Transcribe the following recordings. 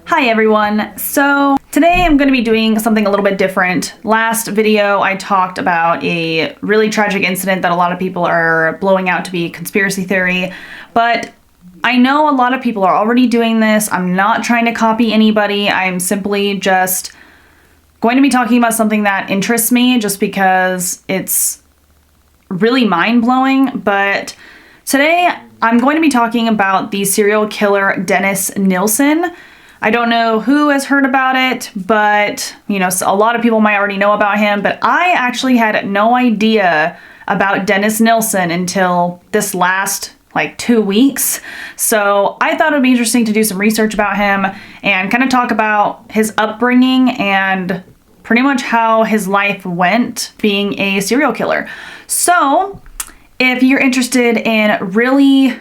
Hi everyone. So today I'm going to be doing something a little bit different. Last video I talked about a really tragic incident that a lot of people are blowing out to be conspiracy theory, but I know a lot of people are already doing this. I'm not trying to copy anybody. I'm simply just going to be talking about something that interests me just because it's really mind-blowing. But today I'm going to be talking about the serial killer Dennis Nilsen. I don't know who has heard about it, but a lot of people might already know about him, but I actually had no idea about Dennis Nilsen until this last 2 weeks. So I thought it would be interesting to do some research about him and kind of talk about his upbringing and pretty much how his life went being a serial killer. So if you're interested in really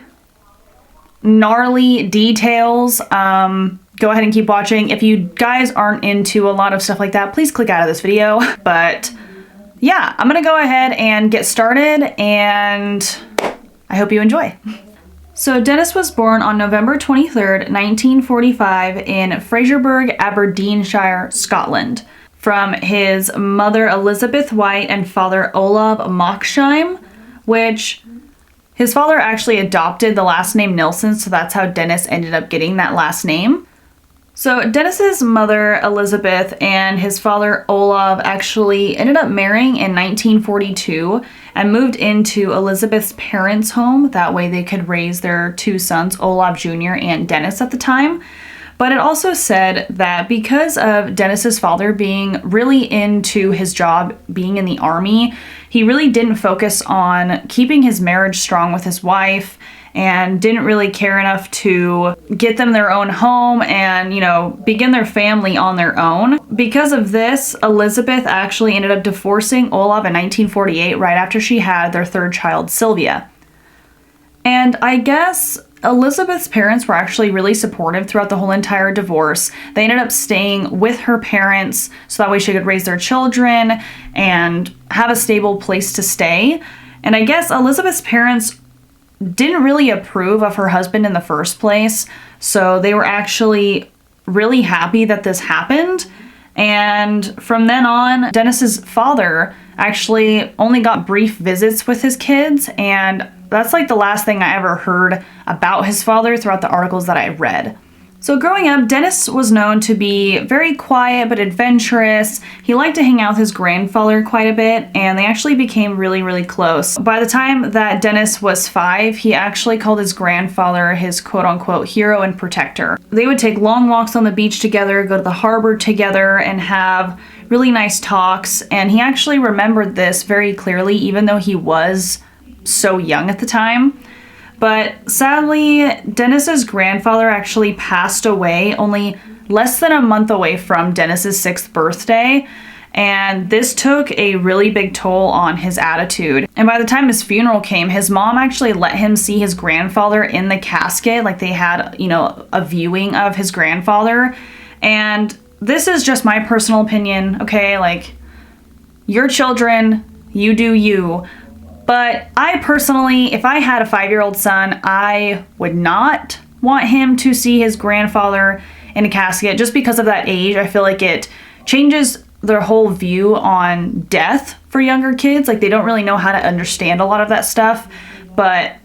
gnarly details, go ahead and keep watching. If you guys aren't into a lot of stuff like that, please click out of this video. But yeah, I'm gonna go ahead and get started, and I hope you enjoy. So Dennis was born on November 23rd, 1945 in Fraserburgh, Aberdeenshire, Scotland, from his mother Elizabeth White and father Olav Moksheim, which his father actually adopted the last name Nilsen, so that's how Dennis ended up getting that last name. So Dennis's mother Elizabeth and his father Olav actually ended up marrying in 1942 and moved into Elizabeth's parents' home. That way they could raise their two sons, Olav Jr. and Dennis at the time. But it also said that because of Dennis's father being really into his job, being in the army, he really didn't focus on keeping his marriage strong with his wife and didn't really care enough to get them their own home and, begin their family on their own. Because of this, Elizabeth actually ended up divorcing Olav in 1948 right after she had their third child, Sylvia. And I guess Elizabeth's parents were actually really supportive throughout the whole entire divorce. They ended up staying with her parents so that way she could raise their children and have a stable place to stay. And I guess Elizabeth's parents didn't really approve of her husband in the first place, so they were actually really happy that this happened. And from then on, Dennis's father actually only got brief visits with his kids, and that's the last thing I ever heard about his father throughout the articles that I read. So growing up, Dennis was known to be very quiet but adventurous. He liked to hang out with his grandfather quite a bit, and they actually became really, really close. By the time that Dennis was 5, he actually called his grandfather his quote-unquote hero and protector. They would take long walks on the beach together, go to the harbor together, and have really nice talks, and he actually remembered this very clearly, even though he was so young at the time. But sadly, Dennis's grandfather actually passed away only less than a month away from Dennis's 6th birthday, and this took a really big toll on his attitude. And by the time his funeral came, his mom actually let him see his grandfather in the casket. They had, a viewing of his grandfather. And this is just my personal opinion, okay? Your children, you do you. But I personally, if I had a 5-year-old son, I would not want him to see his grandfather in a casket just because of that age. I feel like it changes their whole view on death for younger kids. They don't really know how to understand a lot of that stuff. But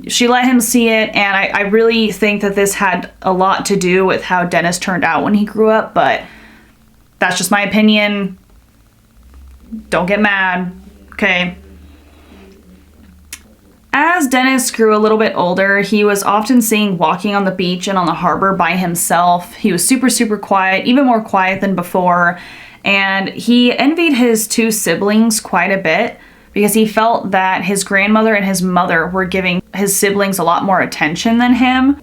she let him see it, and I really think that this had a lot to do with how Dennis turned out when he grew up. But that's just my opinion. Don't get mad. Okay. As Dennis grew a little bit older, he was often seen walking on the beach and on the harbor by himself. He was super, super quiet, even more quiet than before. And he envied his two siblings quite a bit because he felt that his grandmother and his mother were giving his siblings a lot more attention than him.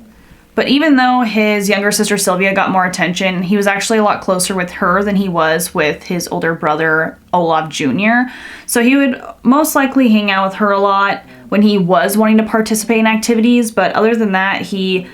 But even though his younger sister Sylvia got more attention, he was actually a lot closer with her than he was with his older brother Olav Jr. So he would most likely hang out with her a lot when he was wanting to participate in activities, but other than that, he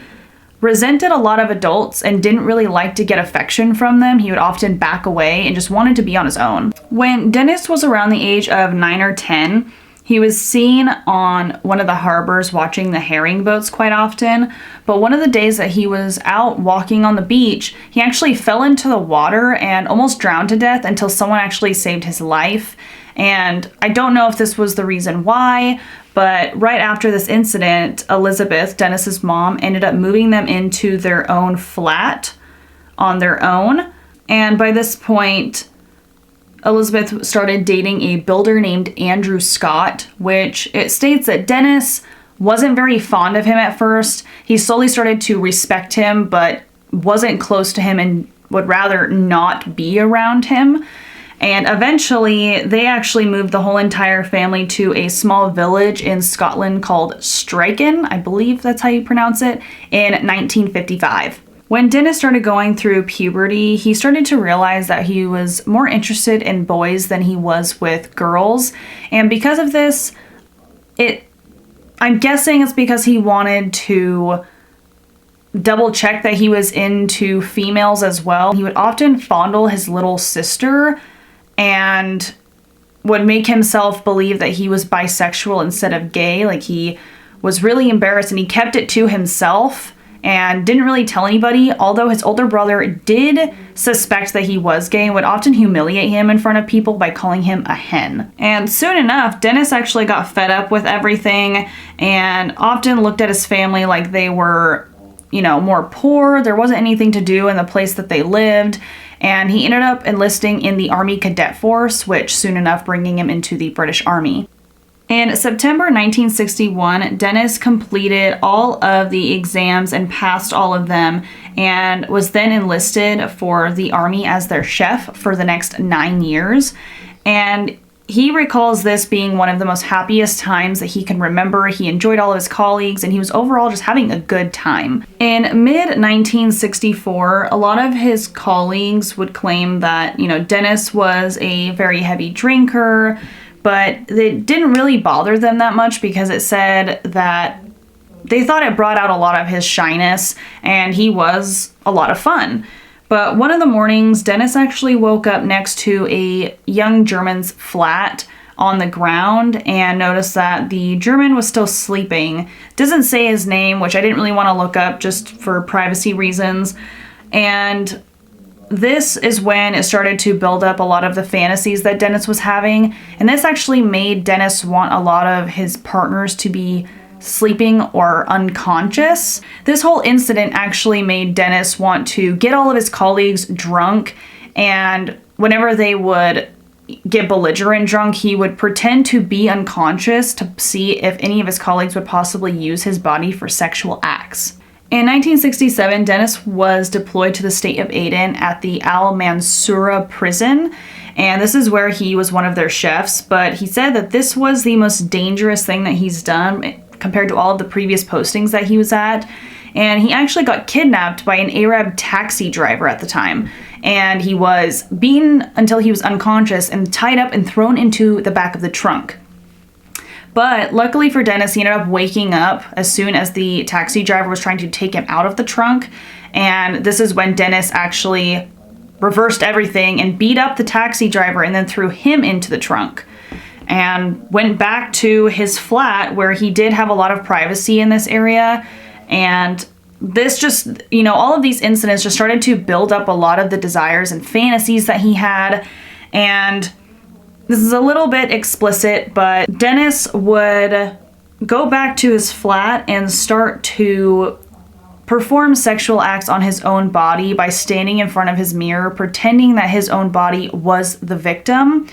resented a lot of adults and didn't really like to get affection from them. He would often back away and just wanted to be on his own. When Dennis was around the age of 9 or 10, He was seen on one of the harbors watching the herring boats quite often, but one of the days that he was out walking on the beach, he actually fell into the water and almost drowned to death until someone actually saved his life. And I don't know if this was the reason why, but right after this incident, Elizabeth, Dennis's mom, ended up moving them into their own flat on their own. And by this point, Elizabeth started dating a builder named Andrew Scott, which it states that Dennis wasn't very fond of him at first. He slowly started to respect him, but wasn't close to him and would rather not be around him. And eventually, they actually moved the whole entire family to a small village in Scotland called Striken, I believe that's how you pronounce it, in 1955. When Dennis started going through puberty, he started to realize that he was more interested in boys than he was with girls. And because of this, I'm guessing it's because he wanted to double check that he was into females as well. He would often fondle his little sister and would make himself believe that he was bisexual instead of gay. Like, he was really embarrassed and he kept it to himself and didn't really tell anybody, although his older brother did suspect that he was gay and would often humiliate him in front of people by calling him a hen. And soon enough, Dennis actually got fed up with everything and often looked at his family like they were, more poor. There wasn't anything to do in the place that they lived. And he ended up enlisting in the Army Cadet Force, which soon enough bringing him into the British Army. In September 1961, Dennis completed all of the exams and passed all of them and was then enlisted for the Army as their chef for the next 9 years. And he recalls this being one of the most happiest times that he can remember. He enjoyed all of his colleagues and he was overall just having a good time. In mid-1964, a lot of his colleagues would claim that, Dennis was a very heavy drinker, but it didn't really bother them that much because it said that they thought it brought out a lot of his shyness and he was a lot of fun. But one of the mornings, Dennis actually woke up next to a young German's flat on the ground and noticed that the German was still sleeping. Doesn't say his name, which I didn't really want to look up just for privacy reasons. And this is when it started to build up a lot of the fantasies that Dennis was having. And this actually made Dennis want a lot of his partners to be sleeping or unconscious. This whole incident actually made Dennis want to get all of his colleagues drunk, and whenever they would get belligerent drunk, he would pretend to be unconscious to see if any of his colleagues would possibly use his body for sexual acts. In 1967, Dennis was deployed to the state of Aden at the Al Mansoura prison, and this is where he was one of their chefs, but he said that this was the most dangerous thing that he's done compared to all of the previous postings that he was at. And he actually got kidnapped by an Arab taxi driver at the time. And he was beaten until he was unconscious and tied up and thrown into the back of the trunk. But luckily for Dennis, he ended up waking up as soon as the taxi driver was trying to take him out of the trunk. And this is when Dennis actually reversed everything and beat up the taxi driver and then threw him into the trunk. And went back to his flat where he did have a lot of privacy in this area. And this just, all of these incidents just started to build up a lot of the desires and fantasies that he had. And this is a little bit explicit, but Dennis would go back to his flat and start to perform sexual acts on his own body by standing in front of his mirror, pretending that his own body was the victim,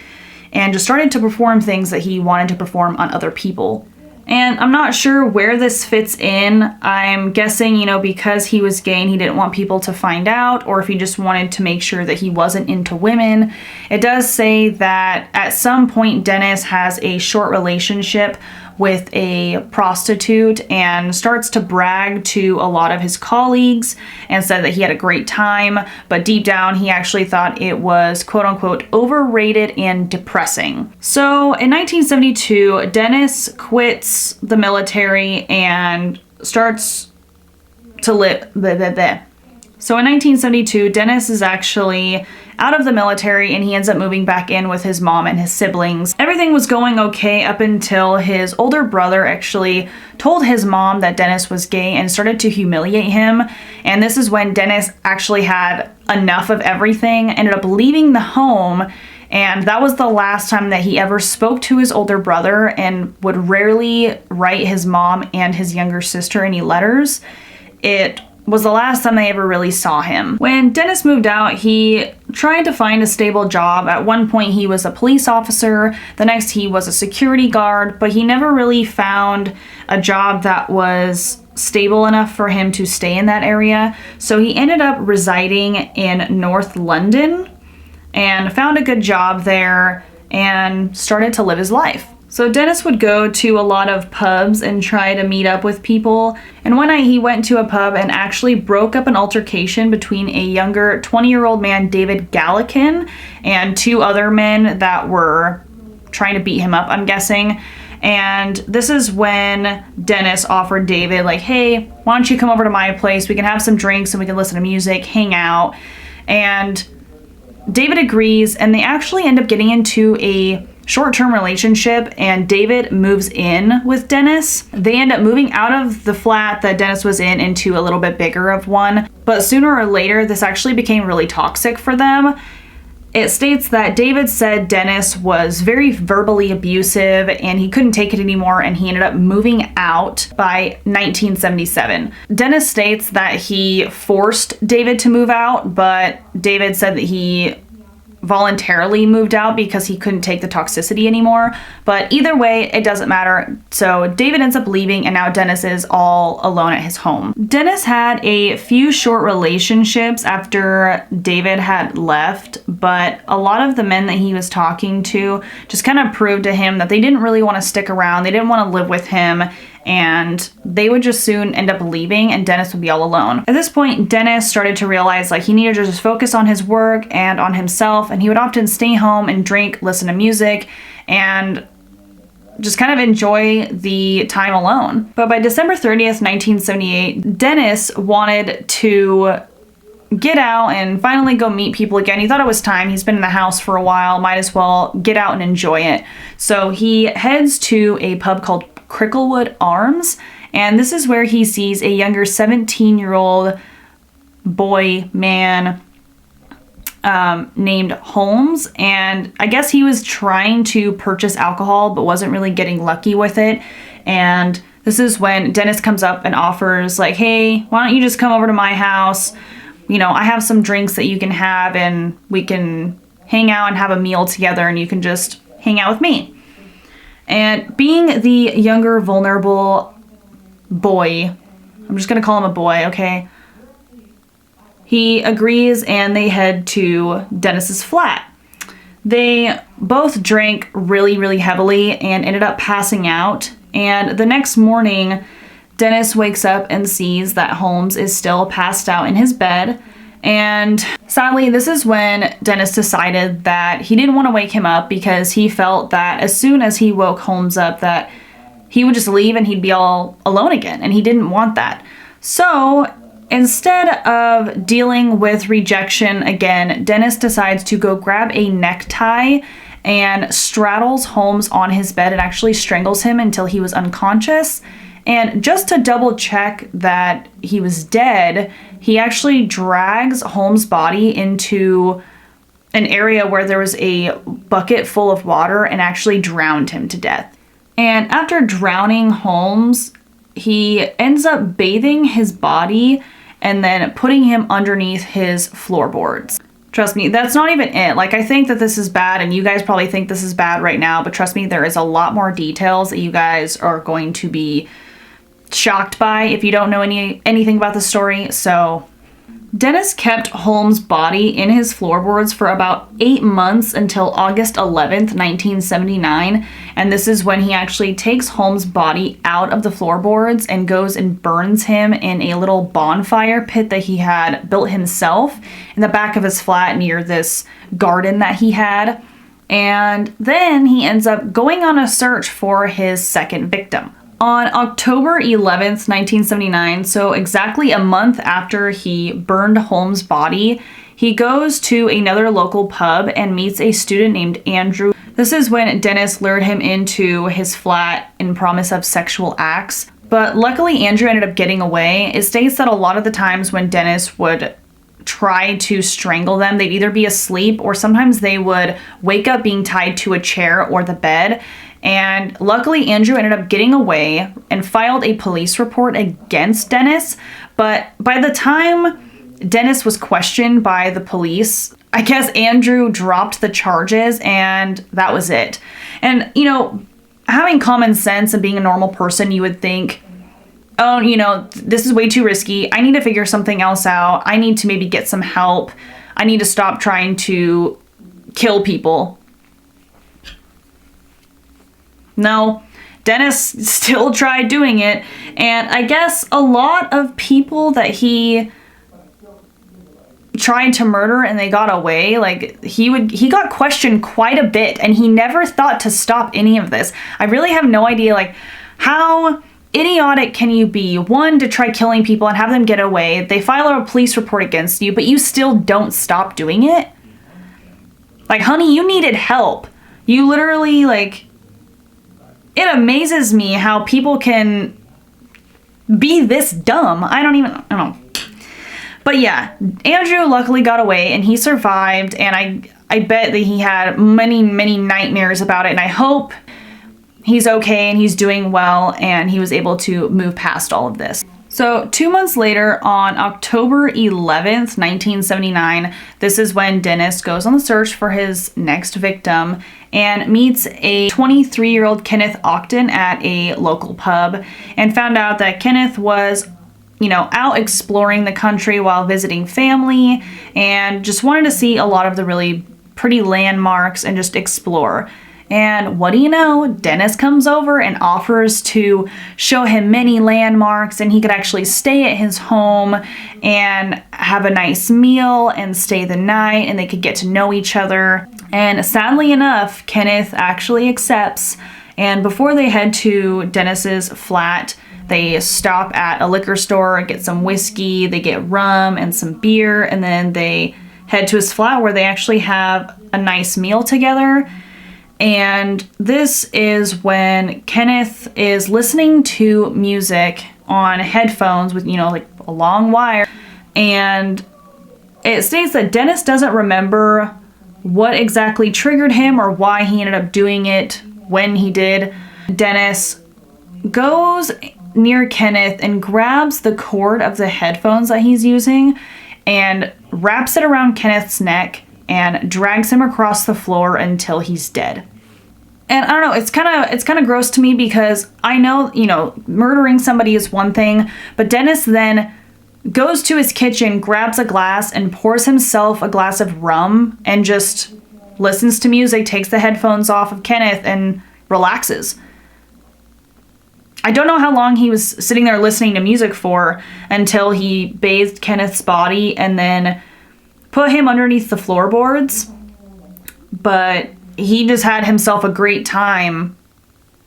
and just started to perform things that he wanted to perform on other people. And I'm not sure where this fits in. I'm guessing, because he was gay and he didn't want people to find out, or if he just wanted to make sure that he wasn't into women. It does say that at some point Dennis has a short relationship with a prostitute and starts to brag to a lot of his colleagues and said that he had a great time, but deep down he actually thought it was quote unquote overrated and depressing. So in 1972, Dennis quits the military and starts to live So in 1972, Dennis is actually out of the military and he ends up moving back in with his mom and his siblings. Everything was going okay up until his older brother actually told his mom that Dennis was gay and started to humiliate him. And this is when Dennis actually had enough of everything, ended up leaving the home, and that was the last time that he ever spoke to his older brother and would rarely write his mom and his younger sister any letters. It was the last time they ever really saw him. When Dennis moved out, he tried to find a stable job. At one point, he was a police officer. The next, he was a security guard, but he never really found a job that was stable enough for him to stay in that area. So he ended up residing in North London and found a good job there and started to live his life. So Dennis would go to a lot of pubs and try to meet up with people. And one night he went to a pub and actually broke up an altercation between a younger 20-year-old man, David Gallican, and two other men that were trying to beat him up, I'm guessing. And this is when Dennis offered David, like, hey, why don't you come over to my place? We can have some drinks and we can listen to music, hang out. And David agrees, and they actually end up getting into a short-term relationship, and David moves in with Dennis. They end up moving out of the flat that Dennis was in into a little bit bigger of one, but sooner or later this actually became really toxic for them. It states that David said Dennis was very verbally abusive and he couldn't take it anymore, and he ended up moving out by 1977. Dennis states that he forced David to move out, but David said that he voluntarily moved out because he couldn't take the toxicity anymore. But either way, it doesn't matter. So David ends up leaving, and now Dennis is all alone at his home. Dennis had a few short relationships after David had left, but a lot of the men that he was talking to just kind of proved to him that they didn't really want to stick around. They didn't want to live with him, and they would just soon end up leaving and Dennis would be all alone. At this point, Dennis started to realize like he needed to just focus on his work and on himself, and he would often stay home and drink, listen to music, and just kind of enjoy the time alone. But by December 30th, 1978, Dennis wanted to get out and finally go meet people again. He thought it was time. He's been in the house for a while, might as well get out and enjoy it. So he heads to a pub called Cricklewood Arms, and this is where he sees a younger 17-year-old boy man named Holmes, and I guess he was trying to purchase alcohol but wasn't really getting lucky with it. And this is when Dennis comes up and offers like, hey, why don't you just come over to my house? You know, I have some drinks that you can have and we can hang out and have a meal together, and you can just hang out with me. And being the younger, vulnerable boy, I'm just going to call him a boy, okay? He agrees, and they head to Dennis's flat. They both drank really, really heavily and ended up passing out. And the next morning, Dennis wakes up and sees that Holmes is still passed out in his bed. And sadly, this is when Dennis decided that he didn't want to wake him up because he felt that as soon as he woke Holmes up that he would just leave and he'd be all alone again, and he didn't want that. So instead of dealing with rejection again, Dennis decides to go grab a necktie and straddles Holmes on his bed and actually strangles him until he was unconscious. And just to double check that he was dead, he actually drags Holmes' body into an area where there was a bucket full of water and actually drowned him to death. And after drowning Holmes, he ends up bathing his body and then putting him underneath his floorboards. Trust me, that's not even it. Like, I think that this is bad, and you guys probably think this is bad right now, but trust me, there is a lot more details that you guys are going to be shocked by if you don't know anything about the story. So Dennis kept Holmes' body in his floorboards for about 8 months until August 11th, 1979. And this is when he actually takes Holmes' body out of the floorboards and goes and burns him in a little bonfire pit that he had built himself in the back of his flat near this garden that he had. And then he ends up going on a search for his second victim. On October 11th, 1979, so exactly a month after he burned Holmes' body, he goes to another local pub and meets a student named Andrew. This is when Dennis lured him into his flat in promise of sexual acts. But luckily, Andrew ended up getting away. It states that a lot of the times when Dennis would try to strangle them, they'd either be asleep or sometimes they would wake up being tied to a chair or the bed. And luckily, Andrew ended up getting away and filed a police report against Dennis. But by the time Dennis was questioned by the police, I guess Andrew dropped the charges and that was it. And, you know, having common sense and being a normal person, you would think, oh, you know, this is way too risky. I need to figure something else out. I need to maybe get some help. I need to stop trying to kill people. No, Dennis still tried doing it, and I guess a lot of people that he tried to murder and they got away, like he got questioned quite a bit, and he never thought to stop any of this. I really have no idea, like, how idiotic can you be, one, to try killing people and have them get away, they file a police report against you, but you still don't stop doing it? Like, honey, you needed help. You literally, like, it amazes me how people can be this dumb. I don't know. But yeah, Andrew luckily got away and he survived, and I bet that he had many, many nightmares about it, and I hope he's okay and he's doing well and he was able to move past all of this. So 2 months later, on October 11th, 1979, this is when Dennis goes on the search for his next victim and meets a 23-year-old Kenneth Ogden at a local pub, and found out that Kenneth was, you know, out exploring the country while visiting family and just wanted to see a lot of the really pretty landmarks and just explore. And what do you know? Dennis comes over and offers to show him many landmarks, and he could actually stay at his home and have a nice meal and stay the night, and they could get to know each other. And sadly enough, Kenneth actually accepts, and before they head to Dennis's flat, they stop at a liquor store, get some whiskey, they get rum and some beer, and then they head to his flat where they actually have a nice meal together. And this is when Kenneth is listening to music on headphones with, you know, like a long wire. And it states that Dennis doesn't remember what exactly triggered him or why he ended up doing it when he did. Dennis goes near Kenneth and grabs the cord of the headphones that he's using and wraps it around Kenneth's neck and drags him across the floor until he's dead. And I don't know, it's kind of gross to me because I know, you know, murdering somebody is one thing, but Dennis then goes to his kitchen, grabs a glass, and pours himself a glass of rum and just listens to music, takes the headphones off of Kenneth, and relaxes. I don't know how long he was sitting there listening to music for until he bathed Kenneth's body and then put him underneath the floorboards. But he just had himself a great time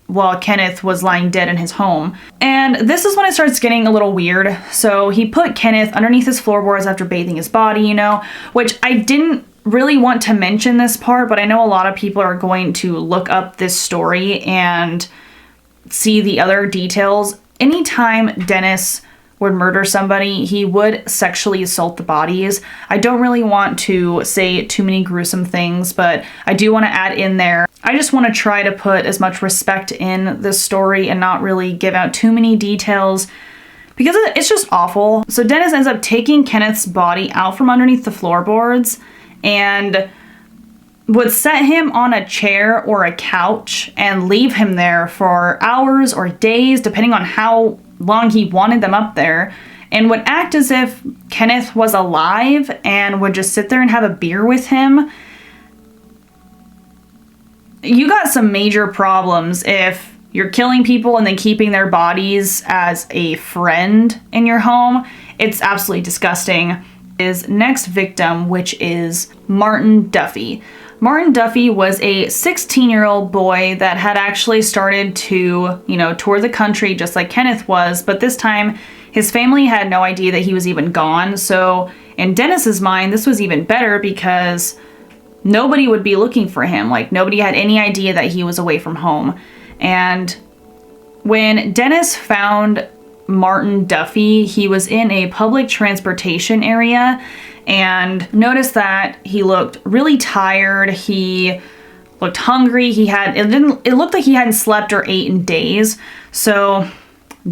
while Kenneth was lying dead in his home. And this is when it starts getting a little weird. So he put Kenneth underneath his floorboards after bathing his body, you know, which I didn't really want to mention this part, but I know a lot of people are going to look up this story and see the other details. Anytime Dennis would murder somebody, he would sexually assault the bodies. I don't really want to say too many gruesome things, but I do want to add in there, I just want to try to put as much respect in this story and not really give out too many details because it's just awful. So Dennis ends up taking Kenneth's body out from underneath the floorboards and would set him on a chair or a couch and leave him there for hours or days, depending on how long he wanted them up there, and would act as if Kenneth was alive and would just sit there and have a beer with him. You got some major problems if you're killing people and then keeping their bodies as a friend in your home. It's absolutely disgusting. His next victim, which is Martin Duffy. Martin Duffy was a 16-year-old boy that had actually started to, tour the country just like Kenneth was, but this time his family had no idea that he was even gone. So in Dennis's mind, this was even better because nobody would be looking for him. Like, nobody had any idea that he was away from home. And when Dennis found Martin Duffy, he was in a public transportation area and noticed that he looked really tired. He looked hungry. It looked like he hadn't slept or ate in days. So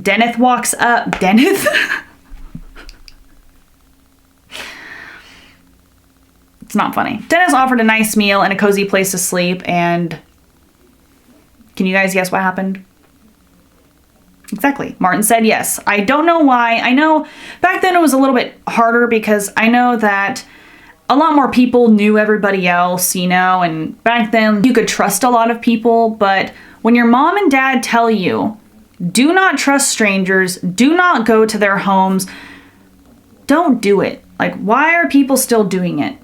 Dennis walks up. Dennis? It's not funny. Dennis offered a nice meal and a cozy place to sleep, and can you guys guess what happened? Exactly. Martin said yes. I don't know why. I know back then it was a little bit harder because I know that a lot more people knew everybody else, and back then you could trust a lot of people, but when your mom and dad tell you, do not trust strangers, do not go to their homes, don't do it. Like, why are people still doing it?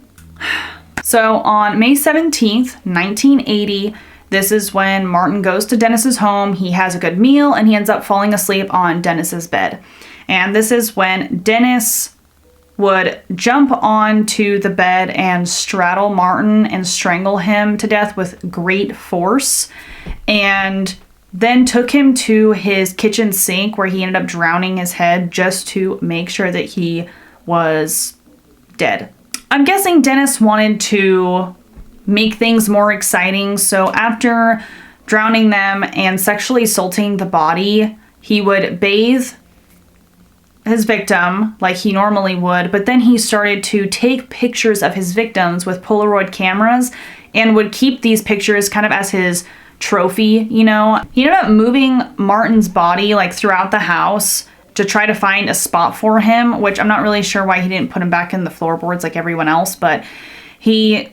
So on May 17th, 1980, this is when Martin goes to Dennis's home. He has a good meal and he ends up falling asleep on Dennis's bed. And this is when Dennis would jump onto the bed and straddle Martin and strangle him to death with great force, and then took him to his kitchen sink where he ended up drowning his head just to make sure that he was dead. I'm guessing Dennis wanted to make things more exciting, so after drowning them and sexually assaulting the body, he would bathe his victim like he normally would, but then he started to take pictures of his victims with Polaroid cameras and would keep these pictures kind of as his trophy, He ended up moving Martin's body like throughout the house to try to find a spot for him, which I'm not really sure why he didn't put him back in the floorboards like everyone else, but he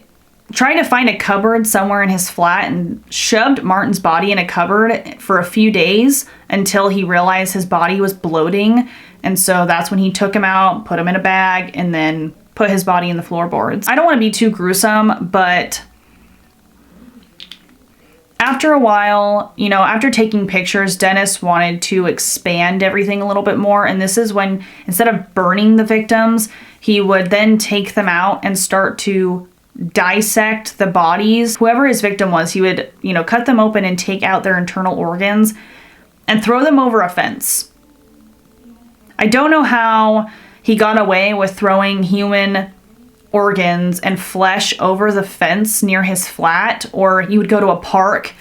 tried to find a cupboard somewhere in his flat and shoved Martin's body in a cupboard for a few days until he realized his body was bloating. And so that's when he took him out, put him in a bag, and then put his body in the floorboards. I don't want to be too gruesome, but after a while, after taking pictures, Dennis wanted to expand everything a little bit more. And this is when, instead of burning the victims, he would then take them out and start to dissect the bodies. Whoever his victim was, he would, cut them open and take out their internal organs and throw them over a fence. I don't know how he got away with throwing human organs and flesh over the fence near his flat, or you would go to a park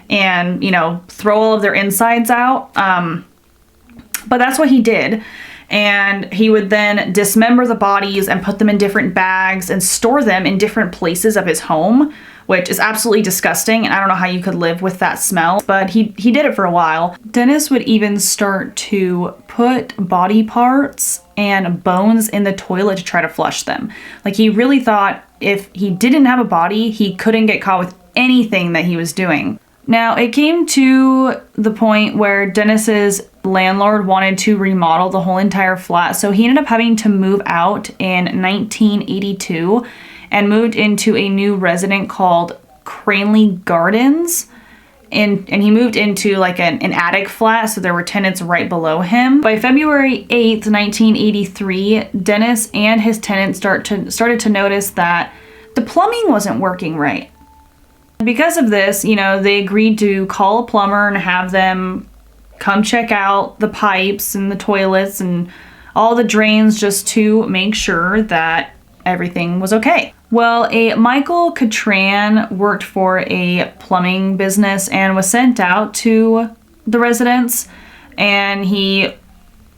and, throw all of their insides out. But that's what he did. And he would then dismember the bodies and put them in different bags and store them in different places of his home, which is absolutely disgusting. And I don't know how you could live with that smell, but he did it for a while. Dennis would even start to put body parts and bones in the toilet to try to flush them. Like, he really thought if he didn't have a body, he couldn't get caught with anything that he was doing. Now, it came to the point where Dennis's landlord wanted to remodel the whole entire flat, so he ended up having to move out in 1982 and moved into a new residence called Cranley Gardens. And he moved into like an attic flat, so there were tenants right below him. By February 8th, 1983, Dennis and his tenants started to notice that the plumbing wasn't working right. Because of this, they agreed to call a plumber and have them come check out the pipes and the toilets and all the drains just to make sure that everything was okay. Well, a Michael Catran worked for a plumbing business and was sent out to the residence, and he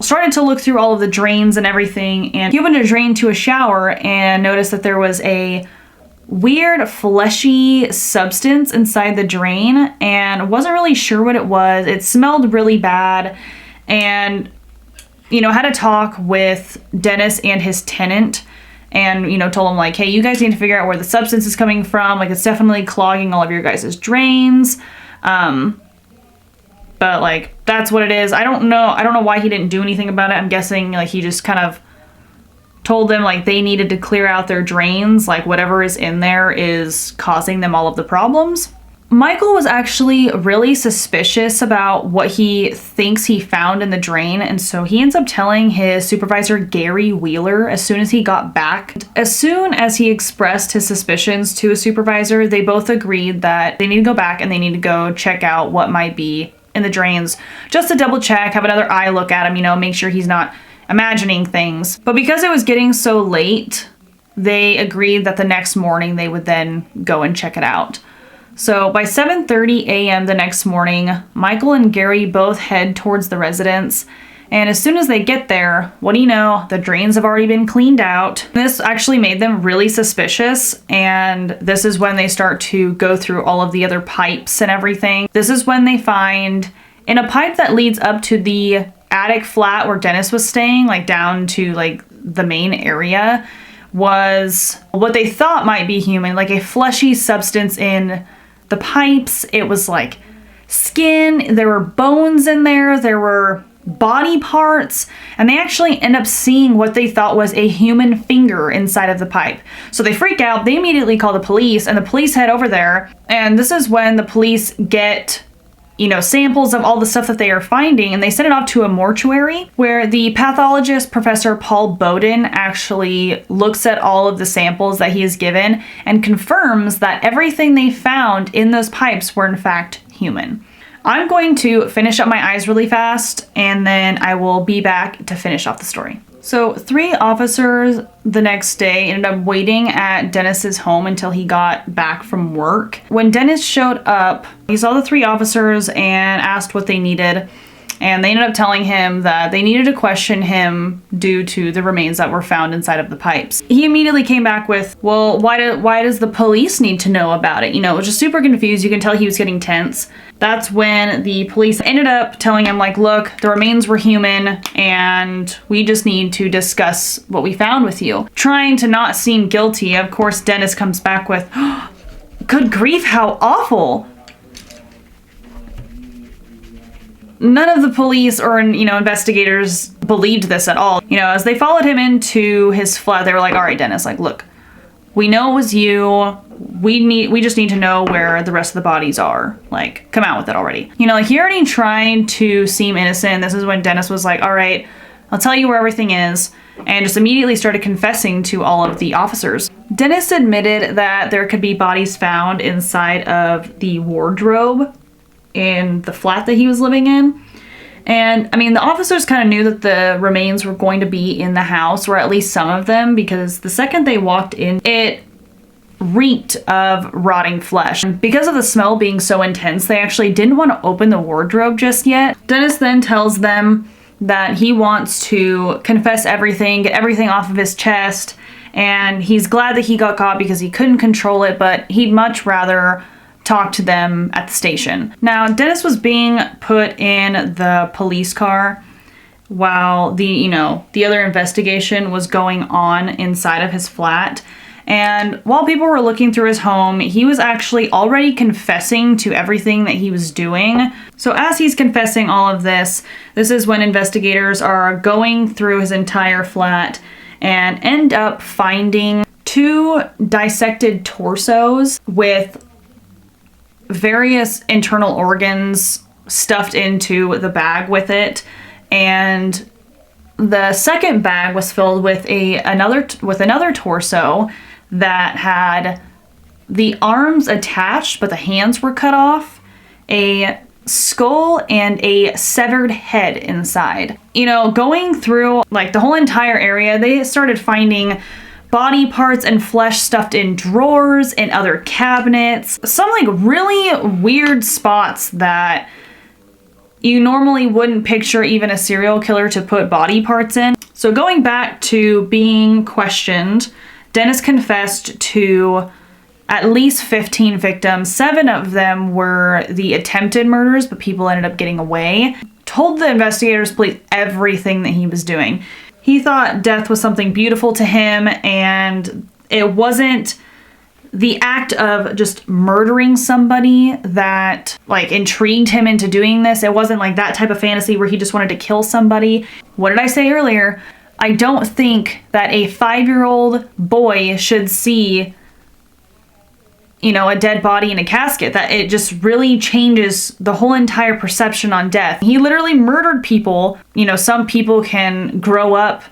started to look through all of the drains and everything, and he opened a drain to a shower and noticed that there was a weird fleshy substance inside the drain and wasn't really sure what it was. It smelled really bad, and had a talk with Dennis and his tenant and told him like, hey, you guys need to figure out where the substance is coming from. Like, it's definitely clogging all of your guys' drains. But like, that's what it is. I don't know why he didn't do anything about it. I'm guessing like he just kind of told them like they needed to clear out their drains, like whatever is in there is causing them all of the problems. Michael was actually really suspicious about what he thinks he found in the drain, and so he ends up telling his supervisor, Gary Wheeler, as soon as he got back. As soon as he expressed his suspicions to his supervisor, they both agreed that they need to go back and they need to go check out what might be in the drains, just to double check, have another eye look at him, you know, make sure he's not imagining things. But because it was getting so late, they agreed that the next morning they would then go and check it out. So by 7:30 a.m. the next morning, Michael and Gary both head towards the residence. And as soon as they get there, what do you know? The drains have already been cleaned out. This actually made them really suspicious. And this is when they start to go through all of the other pipes and everything. This is when they find in a pipe that leads up to the attic flat where Dennis was staying, like down to like the main area, was what they thought might be human, like a fleshy substance in the pipes. It was like skin, there were bones in there, there were body parts, and they actually end up seeing what they thought was a human finger inside of the pipe. So they freak out, they immediately call the police, and the police head over there, and this is when the police get, you know, samples of all the stuff that they are finding, and they send it off to a mortuary where the pathologist, Professor Paul Bowden, actually looks at all of the samples that he is given and confirms that everything they found in those pipes were in fact human. I'm going to finish up my eyes really fast, and then I will be back to finish off the story. So 3 officers the next day ended up waiting at Dennis's home until he got back from work. When Dennis showed up, he saw the 3 officers and asked what they needed. And they ended up telling him that they needed to question him due to the remains that were found inside of the pipes. He immediately came back with, well, why does the police need to know about it? You know, it was just super confused. You can tell he was getting tense. That's when the police ended up telling him, like, look, the remains were human and we just need to discuss what we found with you. Trying to not seem guilty, of course, Dennis comes back with, oh, good grief, how awful. None of the police or, you know, investigators believed this at all. You know, as they followed him into his flat, they were like, all right, Dennis, like, look, we know it was you. We just need to know where the rest of the bodies are. Like, come out with it already. You know, like, he already tried to seem innocent. This is when Dennis was like, all right, I'll tell you where everything is, and just immediately started confessing to all of the officers. Dennis admitted that there could be bodies found inside of the wardrobe in the flat that he was living in. And I mean, the officers kind of knew that the remains were going to be in the house, or at least some of them, because the second they walked in, it reeked of rotting flesh. And because of the smell being so intense, they actually didn't want to open the wardrobe just yet. Dennis then tells them that he wants to confess everything, get everything off of his chest, and he's glad that he got caught because he couldn't control it, but he'd much rather talk to them at the station. Now, Dennis was being put in the police car while the other investigation was going on inside of his flat. And while people were looking through his home, he was actually already confessing to everything that he was doing. So as he's confessing all of this, this is when investigators are going through his entire flat and end up finding 2 dissected torsos with various internal organs stuffed into the bag with it, and the second bag was filled with another torso that had the arms attached but the hands were cut off, a skull, and a severed head inside. You know, going through like the whole entire area, they started finding body parts and flesh stuffed in drawers and other cabinets. Some like really weird spots that you normally wouldn't picture even a serial killer to put body parts in. So going back to being questioned, Dennis confessed to at least 15 victims. 7 of them were the attempted murders, but people ended up getting away. Told the investigators police everything that he was doing. He thought death was something beautiful to him, and it wasn't the act of just murdering somebody that like intrigued him into doing this. It wasn't like that type of fantasy where he just wanted to kill somebody. What did I say earlier? I don't think that a 5-year-old boy should see, you know, a dead body in a casket. That it just really changes the whole entire perception on death. He literally murdered people. You know, some people can grow up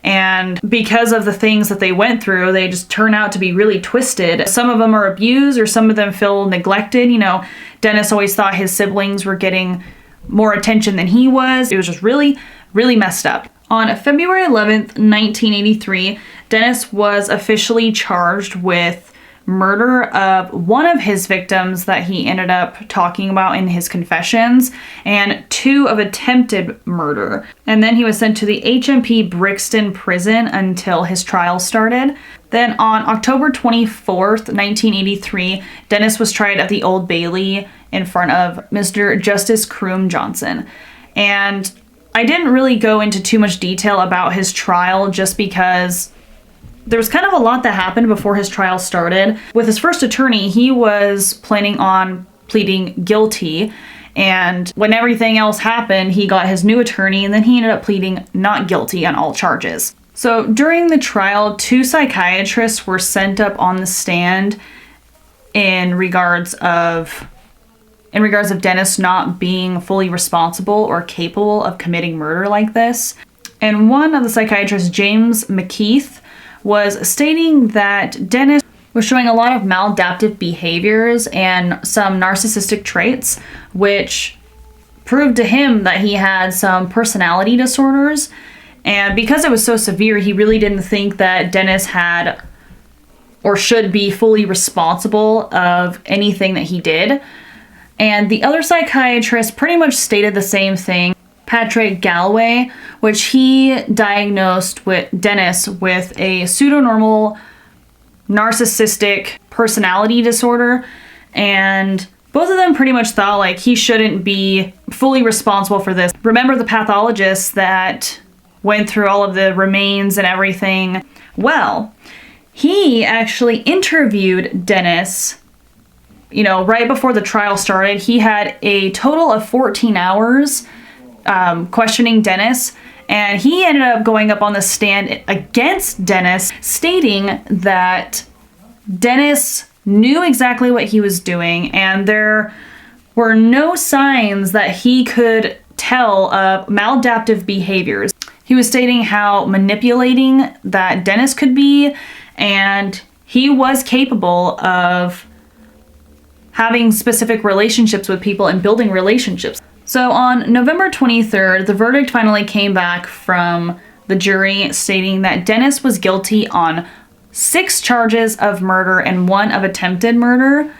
and because of the things that they went through, they just turn out to be really twisted. Some of them are abused or some of them feel neglected. You know, Dennis always thought his siblings were getting more attention than he was. It was just really, really messed up. On February 11th, 1983, Dennis was officially charged with murder of one of his victims that he ended up talking about in his confessions, and 2 of attempted murder. And then he was sent to the HMP Brixton prison until his trial started. Then on October 24th, 1983, Dennis was tried at the Old Bailey in front of Mr. Justice Croom Johnson. And I didn't really go into too much detail about his trial just because there was kind of a lot that happened before his trial started. With his first attorney, he was planning on pleading guilty. And when everything else happened, he got his new attorney and then he ended up pleading not guilty on all charges. So during the trial, 2 psychiatrists were sent up on the stand in regards of Dennis not being fully responsible or capable of committing murder like this. And one of the psychiatrists, James McKeith, was stating that Dennis was showing a lot of maladaptive behaviors and some narcissistic traits, which proved to him that he had some personality disorders. And because it was so severe, he really didn't think that Dennis had or should be fully responsible of anything that he did. And the other psychiatrist pretty much stated the same thing. Patrick Galloway, which he diagnosed with Dennis with a pseudonormal narcissistic personality disorder. And both of them pretty much thought like he shouldn't be fully responsible for this. Remember the pathologist that went through all of the remains and everything? Well, he actually interviewed Dennis, you know, right before the trial started. He had a total of 14 hours questioning Dennis, and he ended up going up on the stand against Dennis, stating that Dennis knew exactly what he was doing and there were no signs that he could tell of maladaptive behaviors. He was stating how manipulating that Dennis could be, and he was capable of having specific relationships with people and building relationships. So on November 23rd, the verdict finally came back from the jury stating that Dennis was guilty on 6 charges of murder and 1 of attempted murder,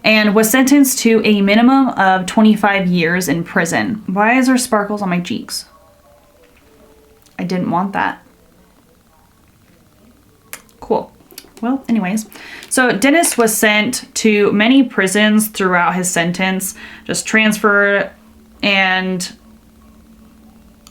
and was sentenced to a minimum of 25 years in prison. Why is there sparkles on my cheeks? I didn't want that. Cool. Well, anyways, so Dennis was sent to many prisons throughout his sentence, just transferred. And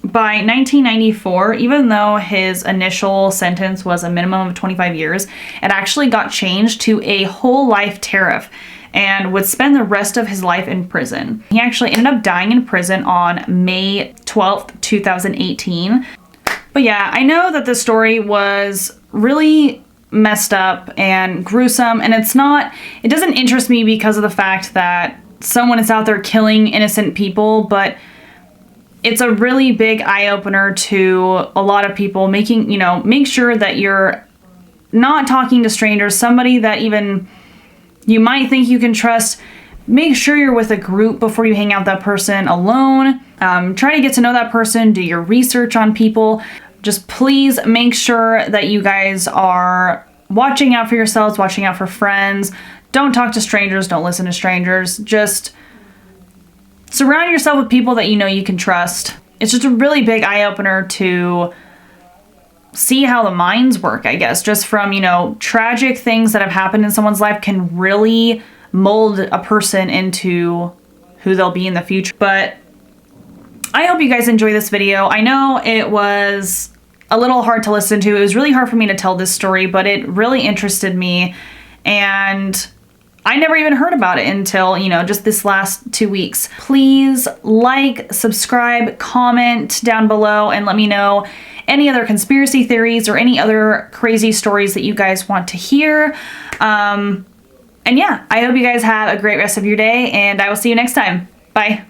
by 1994, even though his initial sentence was a minimum of 25 years, it actually got changed to a whole life tariff and would spend the rest of his life in prison. He actually ended up dying in prison on May 12th, 2018. But yeah, I know that the story was really messed up and gruesome, and it doesn't interest me because of the fact that someone is out there killing innocent people, but it's a really big eye-opener to a lot of people. Make sure that you're not talking to strangers, somebody that even you might think you can trust. Make sure you're with a group before you hang out with that person alone. Try to get to know that person, do your research on people. Just please make sure that you guys are watching out for yourselves, watching out for friends. Don't talk to strangers. Don't listen to strangers. Just surround yourself with people that you know you can trust. It's just a really big eye-opener to see how the minds work, I guess. Just from, tragic things that have happened in someone's life can really mold a person into who they'll be in the future. But I hope you guys enjoy this video. I know it was a little hard to listen to. It was really hard for me to tell this story, but it really interested me. And I never even heard about it until, just this last 2 weeks. Please like, subscribe, comment down below, and let me know any other conspiracy theories or any other crazy stories that you guys want to hear. And yeah, I hope you guys have a great rest of your day, and I will see you next time. Bye.